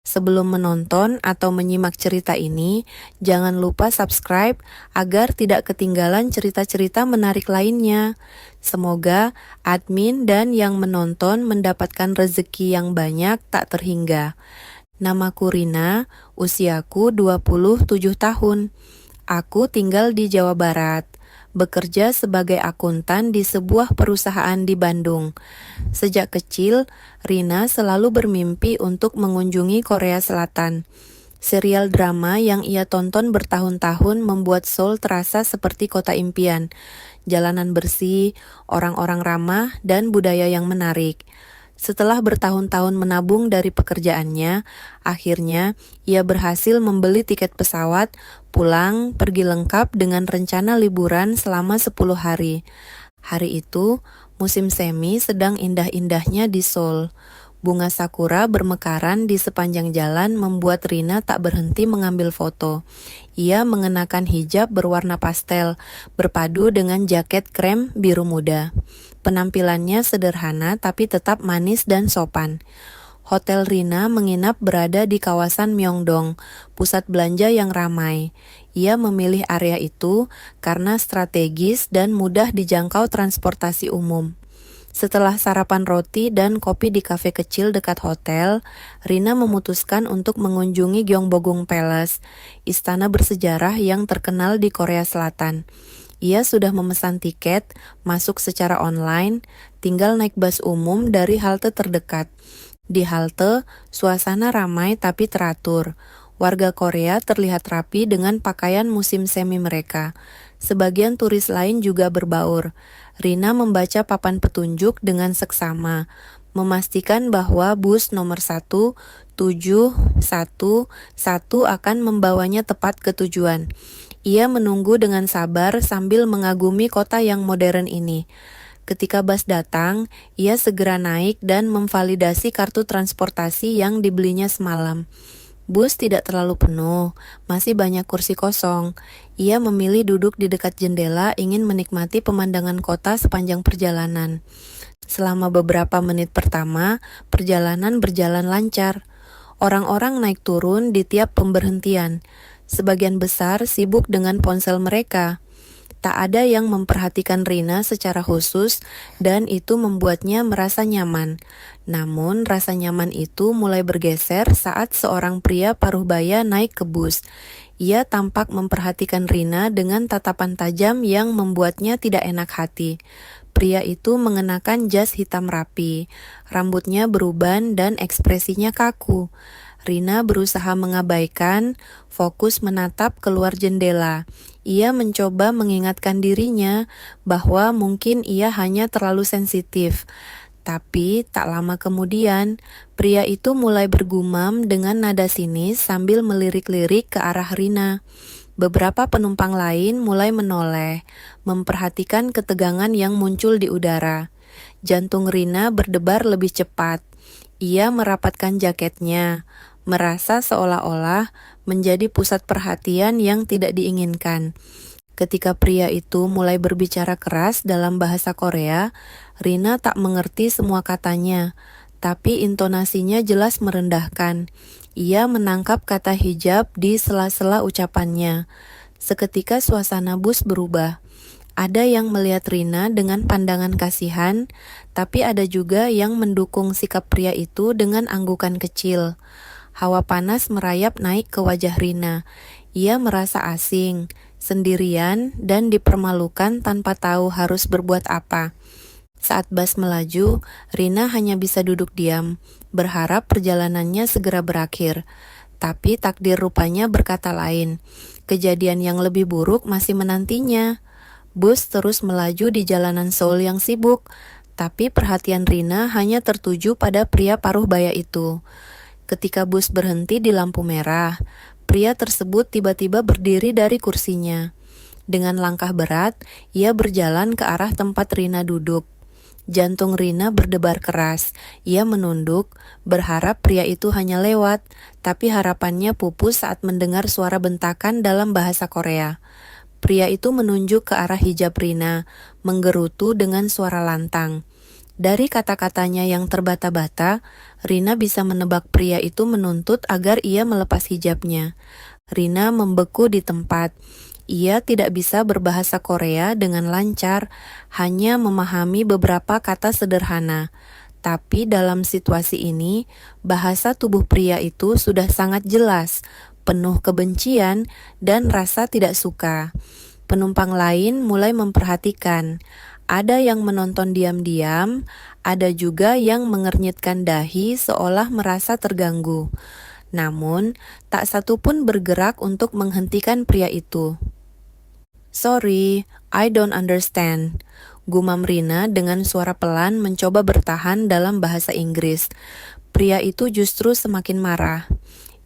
Sebelum menonton atau menyimak cerita ini, jangan lupa subscribe agar tidak ketinggalan cerita-cerita menarik lainnya. Semoga admin dan yang menonton mendapatkan rezeki yang banyak tak terhingga. Namaku Rina, usiaku 27 tahun. Aku tinggal di Jawa Barat, bekerja sebagai akuntan di sebuah perusahaan di Bandung. Sejak kecil, Rina selalu bermimpi untuk mengunjungi Korea Selatan. Serial drama yang ia tonton bertahun-tahun membuat Seoul terasa seperti kota impian. Jalanan bersih, orang-orang ramah, dan budaya yang menarik. Setelah bertahun-tahun menabung dari pekerjaannya, akhirnya ia berhasil membeli tiket pesawat, pulang, pergi lengkap dengan rencana liburan selama 10 hari. Hari itu, musim semi sedang indah-indahnya di Seoul. Bunga sakura bermekaran di sepanjang jalan membuat Rina tak berhenti mengambil foto. Ia mengenakan hijab berwarna pastel, berpadu dengan jaket krem biru muda. Penampilannya sederhana tapi tetap manis dan sopan. Hotel Rina menginap berada di kawasan Myeongdong, pusat belanja yang ramai. Ia memilih area itu karena strategis dan mudah dijangkau transportasi umum. Setelah sarapan roti dan kopi di kafe kecil dekat hotel, Rina memutuskan untuk mengunjungi Gyeongbokgung Palace, istana bersejarah yang terkenal di Korea Selatan. Ia sudah memesan tiket, masuk secara online, tinggal naik bus umum dari halte terdekat. Di halte, suasana ramai tapi teratur. Warga Korea terlihat rapi dengan pakaian musim semi mereka. Sebagian turis lain juga berbaur. Rina membaca papan petunjuk dengan seksama, memastikan bahwa bus nomor 1711 akan membawanya tepat ke tujuan. Ia menunggu dengan sabar sambil mengagumi kota yang modern ini. Ketika bus datang, ia segera naik dan memvalidasi kartu transportasi yang dibelinya semalam. Bus tidak terlalu penuh, masih banyak kursi kosong. Ia memilih duduk di dekat jendela ingin menikmati pemandangan kota sepanjang perjalanan. Selama beberapa menit pertama, perjalanan berjalan lancar. Orang-orang naik turun di tiap pemberhentian. Sebagian besar sibuk dengan ponsel mereka. Tak ada yang memperhatikan Rina secara khusus dan itu membuatnya merasa nyaman. Namun rasa nyaman itu mulai bergeser saat seorang pria paruh baya naik ke bus. Ia tampak memperhatikan Rina dengan tatapan tajam yang membuatnya tidak enak hati. Pria itu mengenakan jas hitam rapi, rambutnya beruban dan ekspresinya kaku. Rina berusaha mengabaikan, fokus menatap keluar jendela. Ia mencoba mengingatkan dirinya bahwa mungkin ia hanya terlalu sensitif. Tapi tak lama kemudian, pria itu mulai bergumam dengan nada sinis sambil melirik-lirik ke arah Rina. Beberapa penumpang lain mulai menoleh, memperhatikan ketegangan yang muncul di udara. Jantung Rina berdebar lebih cepat. Ia merapatkan jaketnya, merasa seolah-olah menjadi pusat perhatian yang tidak diinginkan. Ketika pria itu mulai berbicara keras dalam bahasa Korea, Rina tak mengerti semua katanya, tapi intonasinya jelas merendahkan. Ia menangkap kata hijab di sela-sela ucapannya. Seketika suasana bus berubah. Ada yang melihat Rina dengan pandangan kasihan, tapi ada juga yang mendukung sikap pria itu dengan anggukan kecil. Hawa panas merayap naik ke wajah Rina. Ia merasa asing, sendirian, dan dipermalukan tanpa tahu harus berbuat apa. Saat bus melaju, Rina hanya bisa duduk diam, berharap perjalanannya segera berakhir. Tapi takdir rupanya berkata lain. Kejadian yang lebih buruk masih menantinya. Bus terus melaju di jalanan Seoul yang sibuk, tapi perhatian Rina hanya tertuju pada pria paruh baya itu. Ketika bus berhenti di lampu merah, pria tersebut tiba-tiba berdiri dari kursinya. Dengan langkah berat, ia berjalan ke arah tempat Rina duduk. Jantung Rina berdebar keras. Ia menunduk, berharap pria itu hanya lewat, tapi harapannya pupus saat mendengar suara bentakan dalam bahasa Korea. Pria itu menunjuk ke arah hijab Rina, menggerutu dengan suara lantang. Dari kata-katanya yang terbata-bata, Rina bisa menebak pria itu menuntut agar ia melepas hijabnya. Rina membeku di tempat. Ia tidak bisa berbahasa Korea dengan lancar, hanya memahami beberapa kata sederhana. Tapi dalam situasi ini, bahasa tubuh pria itu sudah sangat jelas, penuh kebencian dan rasa tidak suka. Penumpang lain mulai memperhatikan. Ada yang menonton diam-diam, ada juga yang mengernyitkan dahi seolah merasa terganggu. Namun, tak satu pun bergerak untuk menghentikan pria itu. "Sorry, I don't understand," gumam Rina dengan suara pelan mencoba bertahan dalam bahasa Inggris. Pria itu justru semakin marah.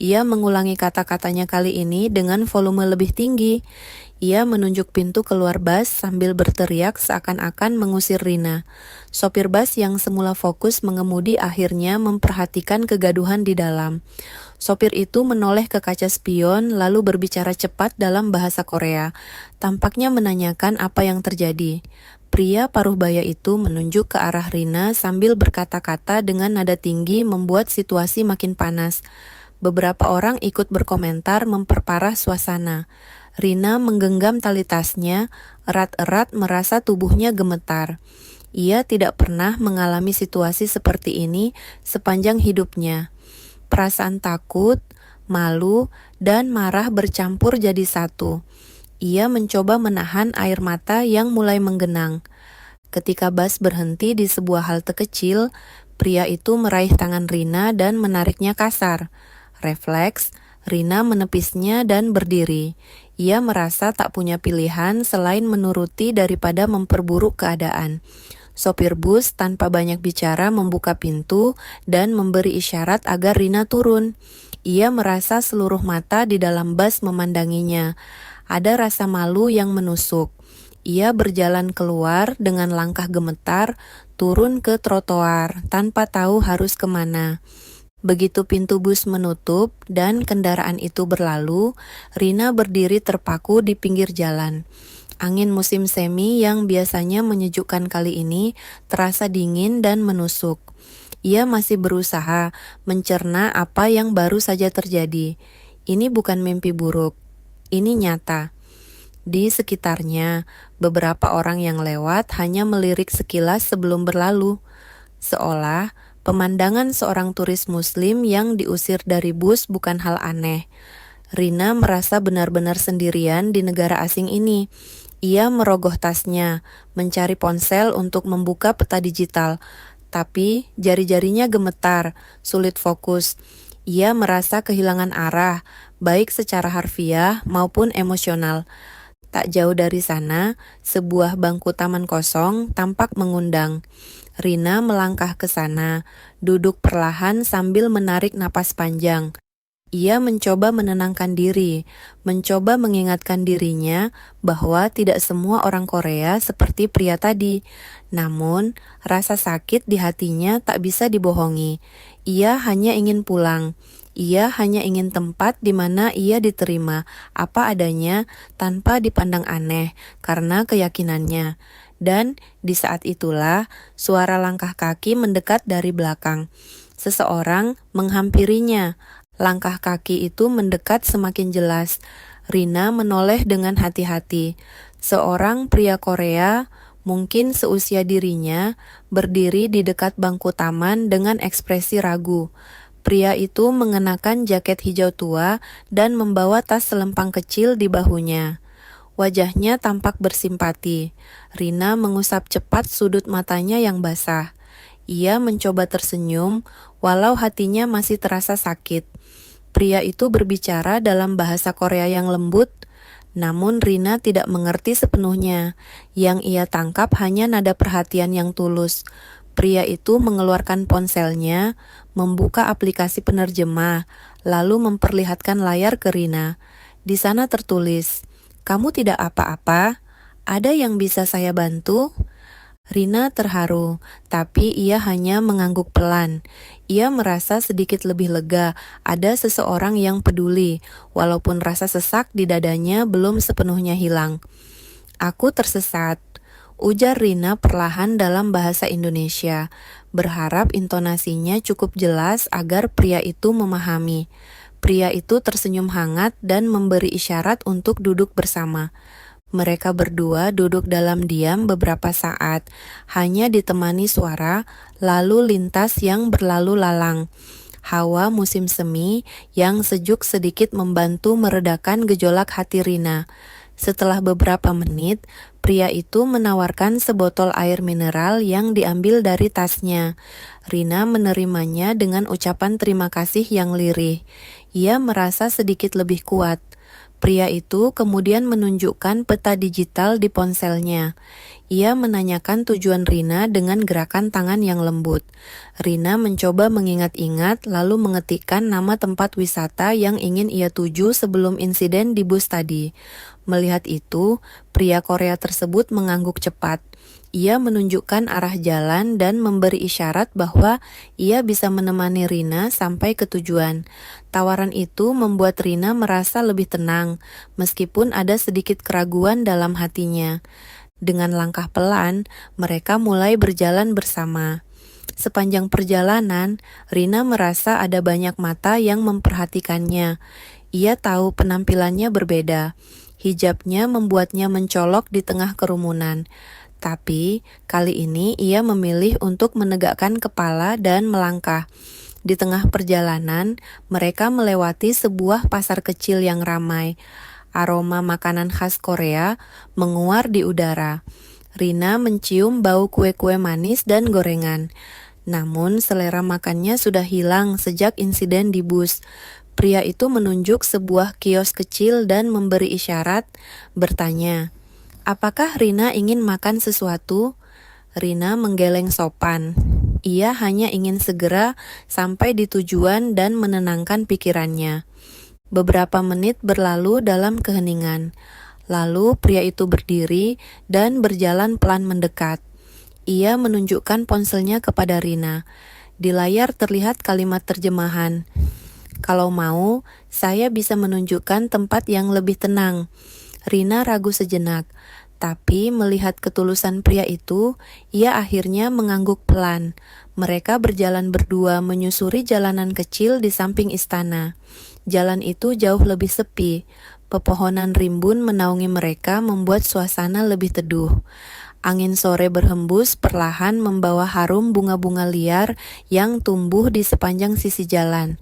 Ia mengulangi kata-katanya kali ini dengan volume lebih tinggi. Ia menunjuk pintu keluar bus sambil berteriak seakan-akan mengusir Rina. Sopir bus yang semula fokus mengemudi akhirnya memperhatikan kegaduhan di dalam. Sopir itu menoleh ke kaca spion lalu berbicara cepat dalam bahasa Korea. Tampaknya menanyakan apa yang terjadi. Pria paruh baya itu menunjuk ke arah Rina sambil berkata-kata dengan nada tinggi membuat situasi makin panas. Beberapa orang ikut berkomentar memperparah suasana. Rina menggenggam tali tasnya, erat-erat merasa tubuhnya gemetar. Ia tidak pernah mengalami situasi seperti ini sepanjang hidupnya. Perasaan takut, malu, dan marah bercampur jadi satu. Ia mencoba menahan air mata yang mulai menggenang. Ketika bus berhenti di sebuah halte kecil, pria itu meraih tangan Rina dan menariknya kasar. Refleks, Rina menepisnya dan berdiri. Ia merasa tak punya pilihan selain menuruti daripada memperburuk keadaan. Sopir bus tanpa banyak bicara membuka pintu dan memberi isyarat agar Rina turun. Ia merasa seluruh mata di dalam bus memandanginya. Ada rasa malu yang menusuk. Ia berjalan keluar dengan langkah gemetar, turun ke trotoar tanpa tahu harus kemana. Begitu pintu bus menutup dan kendaraan itu berlalu, Rina berdiri terpaku di pinggir jalan. Angin musim semi yang biasanya menyejukkan kali ini terasa dingin dan menusuk. Ia masih berusaha mencerna apa yang baru saja terjadi. Ini bukan mimpi buruk, ini nyata. Di sekitarnya, beberapa orang yang lewat hanya melirik sekilas sebelum berlalu. Seolah pemandangan seorang turis muslim yang diusir dari bus bukan hal aneh. Rina merasa benar-benar sendirian di negara asing ini. Ia merogoh tasnya, mencari ponsel untuk membuka peta digital. Tapi jari-jarinya gemetar, sulit fokus. Ia merasa kehilangan arah, baik secara harfiah maupun emosional. Tak jauh dari sana, sebuah bangku taman kosong tampak mengundang. Rina melangkah ke sana, duduk perlahan sambil menarik napas panjang. Ia mencoba menenangkan diri, mencoba mengingatkan dirinya bahwa tidak semua orang Korea seperti pria tadi. Namun, rasa sakit di hatinya tak bisa dibohongi. Ia hanya ingin pulang. Ia hanya ingin tempat di mana ia diterima apa adanya tanpa dipandang aneh karena keyakinannya. Dan di saat itulah suara langkah kaki mendekat dari belakang. Seseorang menghampirinya. Langkah kaki itu mendekat semakin jelas. Rina menoleh dengan hati-hati. Seorang pria Korea, mungkin seusia dirinya, berdiri di dekat bangku taman dengan ekspresi ragu. Pria itu mengenakan jaket hijau tua dan membawa tas selempang kecil di bahunya. Wajahnya tampak bersimpati. Rina mengusap cepat sudut matanya yang basah. Ia mencoba tersenyum, walau hatinya masih terasa sakit. Pria itu berbicara dalam bahasa Korea yang lembut, namun Rina tidak mengerti sepenuhnya. Yang ia tangkap hanya nada perhatian yang tulus. Pria itu mengeluarkan ponselnya, membuka aplikasi penerjemah, lalu memperlihatkan layar ke Rina. Di sana tertulis, "Kamu tidak apa-apa? Ada yang bisa saya bantu?" Rina terharu, tapi ia hanya mengangguk pelan. Ia merasa sedikit lebih lega, ada seseorang yang peduli, walaupun rasa sesak di dadanya belum sepenuhnya hilang. "Aku tersesat." Ujar Rina perlahan dalam bahasa Indonesia, berharap intonasinya cukup jelas agar pria itu memahami. Pria itu tersenyum hangat dan memberi isyarat untuk duduk bersama. Mereka berdua duduk dalam diam beberapa saat, hanya ditemani suara lalu lintas yang berlalu lalang. Hawa musim semi yang sejuk sedikit membantu meredakan gejolak hati Rina. Setelah beberapa menit, pria itu menawarkan sebotol air mineral yang diambil dari tasnya. Rina menerimanya dengan ucapan terima kasih yang lirih. Ia merasa sedikit lebih kuat. Pria itu kemudian menunjukkan peta digital di ponselnya. Ia menanyakan tujuan Rina dengan gerakan tangan yang lembut. Rina mencoba mengingat-ingat lalu mengetikkan nama tempat wisata yang ingin ia tuju sebelum insiden di bus tadi. Melihat itu, pria Korea tersebut mengangguk cepat. Ia menunjukkan arah jalan dan memberi isyarat bahwa ia bisa menemani Rina sampai ke tujuan. Tawaran itu membuat Rina merasa lebih tenang, meskipun ada sedikit keraguan dalam hatinya. Dengan langkah pelan, mereka mulai berjalan bersama. Sepanjang perjalanan, Rina merasa ada banyak mata yang memperhatikannya. Ia tahu penampilannya berbeda. Hijabnya membuatnya mencolok di tengah kerumunan. Tapi, kali ini ia memilih untuk menegakkan kepala dan melangkah. Di tengah perjalanan, mereka melewati sebuah pasar kecil yang ramai. Aroma makanan khas Korea menguar di udara. Rina mencium bau kue-kue manis dan gorengan. Namun, selera makannya sudah hilang sejak insiden di bus. Pria itu menunjuk sebuah kios kecil dan memberi isyarat, bertanya, "Apakah Rina ingin makan sesuatu?" Rina menggeleng sopan. Ia hanya ingin segera sampai di tujuan dan menenangkan pikirannya. Beberapa menit berlalu dalam keheningan. Lalu pria itu berdiri dan berjalan pelan mendekat. Ia menunjukkan ponselnya kepada Rina. Di layar terlihat kalimat terjemahan. "Kalau mau, saya bisa menunjukkan tempat yang lebih tenang." Rina ragu sejenak, tapi melihat ketulusan pria itu, ia akhirnya mengangguk pelan. Mereka berjalan berdua menyusuri jalanan kecil di samping istana. Jalan itu jauh lebih sepi. Pepohonan rimbun menaungi mereka membuat suasana lebih teduh. Angin sore berhembus perlahan membawa harum bunga-bunga liar yang tumbuh di sepanjang sisi jalan.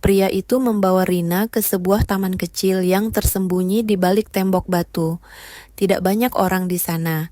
Pria itu membawa Rina ke sebuah taman kecil yang tersembunyi di balik tembok batu. Tidak banyak orang di sana.